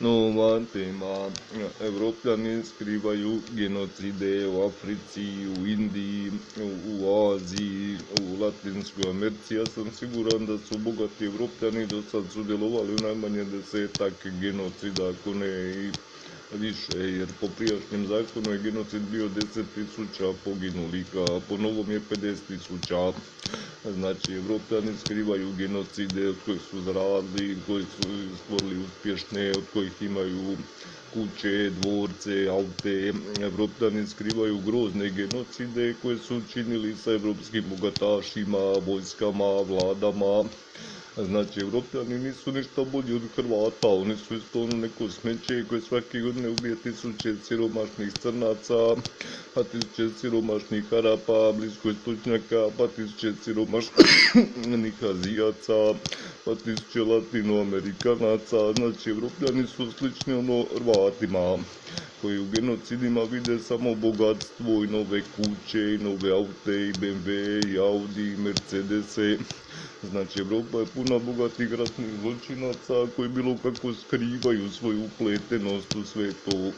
Nova tema. Evropljani skrivaju genocide u Africi, u Indiji, u Aziji, u Latinskoj Americi. Ja sam siguran da su bogati Evropljani do sad sudjelovali u najmanje 10 genocida, ako ne i više, jer po prijašnjem zakonu je genocid bio 10.000 poginulih, a po novom je 50.000. Znači, Evropljani skrivaju genocide od kojih su zaradili, koji su stvorili uspješne, od kojih imaju kuće, dvorce, aute. Evropljani skrivaju grozne genocide koje su učinili sa evropskim bogatašima, vojskama, vladama. Znači, Evropljani nisu ništa bolji od Hrvata, oni su isto ono neko smeće koje svake godine ubije tisuće siromašnih crnaca, pa tisuće siromašnih Arapa, bliskoistočnjaka, pa tisuće siromašnih Azijaca, pa tisuće Latinoamerikanaca. Znači, Evropljani su slični ono Hrvatima, koji u genocidima vide samo bogatstvo i nove kuće, i nove aute, i BMW, i Audi, i Mercedese. Znači, Evropa je puna bogatih ratnih zločinaca koji bilo kako skrivaju svoju upletenost u sve to.